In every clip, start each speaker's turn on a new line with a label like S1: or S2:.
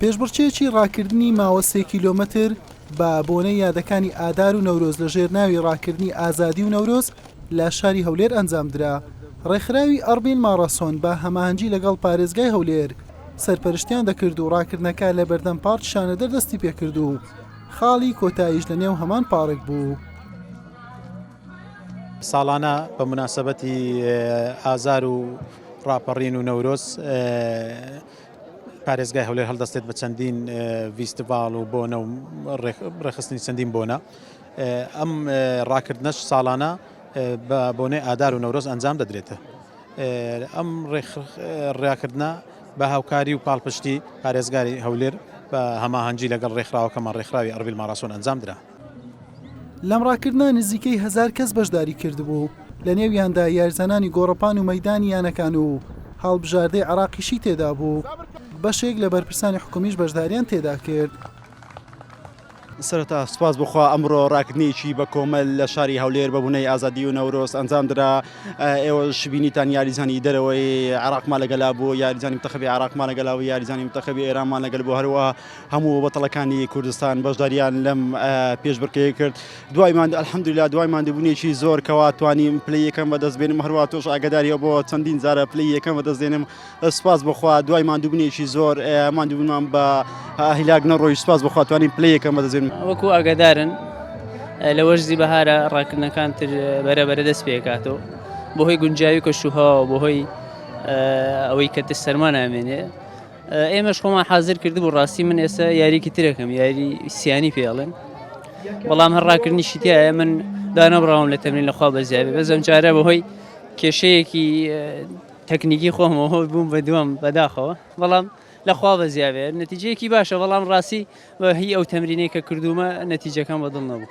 S1: پێشبڕکێکی ڕاکردنی ماوە 3 کیلۆمەتر بە بۆنەی یادەکانی ئادار و نەورۆز لە ژێر ناوی ڕاکردنی ئازادی و نەورۆز لە شاری هەولێر ئەنجامدرا. ڕێکخراوی ئەربیل ماراسۆن بە هەماهەنگی لەگەڵ پارێزگای هەولێر سەرپەرشتیان دەکرد و ڕاکردنەکە لە بەردەم پارک شانەدەر دەستی پێکرد و خاڵی کۆتاییش لە نێو هەمان پارک بوو.
S2: ساڵانە بە مناسبەتی ئازار و ڕاپەڕین و نەورۆز پارێزگای هەولێر هەڵدەستێت بە چەندین ڤیستیڤاڵ و بۆنە و ڕێخستنی چەندین بۆنە. ئەم ڕاکردنەش ساڵانە بە بۆنەی ئادار و نەورۆز ئەنجام دەدرێتە. ئەم ڕاکردنە بە هاوکاری و پاڵپشتی پارێزگاری هەولێر بە هەماهەنگی لەگەڵ ڕێکخراوەکەمان ڕێکخراوی ئەربیل ماراسۆن ئەنجامدرا.
S1: لەم ڕاکردنە نزیکەی 1000 کەس بەشداری کردبوو، لە نێویاندا یاریزانانی گۆڕەپان و مەیدانی یانەکان و هەڵبژاردەی عراقیشی تێدا بوو. بەشێک لە بەرپرسانی حکومیش بەشداریان تێدا کرد.
S3: سەرەتا سوپاس بخوا ئەمڕۆ ڕاکردنێکی بە کۆمەل لە شاری هەولێر بە بوونەی ئازادی و نەورۆز ئەنجامدرا. ئێوەش بینیتان یاریزانی دەرەوەی عراقمان لەگەلا بوو، یاریزانی متەخەبی عراقمان لەگەلا و یاریزانی متەخەبی ئێرانمان لەگەل بوو، هەروەها هەموو بەتەڵەکانی کوردستان بەشداریان لەم پێشبڕکێ کرد. دوایمان ئەلحەمدولیلا دوایمان دەبوونێکی زۆر کەوا توانیم پلەی یەکەم بەدەست بێنم، هەروەها تۆش ئاگاداریە بۆ چەندین جارە پلەی یەکەم بەدەستێنم. سوپاس بخوا دوایمان دوبوونێکی زۆر مادوبوونمان بە هیلاک نەڕۆی. سوپاس بخوا توانین پلەی یەکەم بەدەستێنم.
S4: وەکو ئاگادارن لە وەرزی بەهارە ڕاکردنەکان تر بەرەبەرە دەست پێکاتەوە بۆ هۆی گونجاوی کەشوها بۆ هۆی ئەوەی کە سەرما نامێنێ. ئێمەش خۆمان حازر کردبوو. ڕاستی من ئێستا یاریکی ترەکەم، یاری سیانی پێڵێن، بەڵام هەر ڕاکردنیشی تایە من دانەبڕاوم لە تەمرین لەخوا بەزیابێ بەزەم چارە بەهۆی کێشەیەکی تەکنیکی خۆمەوە بووم بە دوام بەداخەوە، بەڵام لەخوا بەزیابێ نەتیجەیەکی باشە، بەڵام ڕاستی بە هی ئەو تەمرینەی کە کردومە نەتیجەکان بەدڵ نەبوو.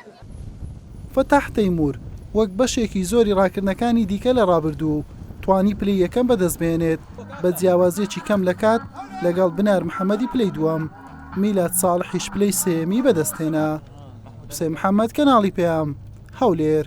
S1: فتح تەیمور وەک بەشێکی زۆری ڕاکردنەکانی دیکە لە ڕابردوو توانی پلەی یەکەم بەدەست بێنێت بە جیاوازیەکی کەم لە کات لەگەڵ بنار محەممەدی پلەی دووەم، میلاد ساڵحیش پلەی سێمی بەدەستێنا. حوسێن محەممەد، کەناڵی پێام، هەولێر.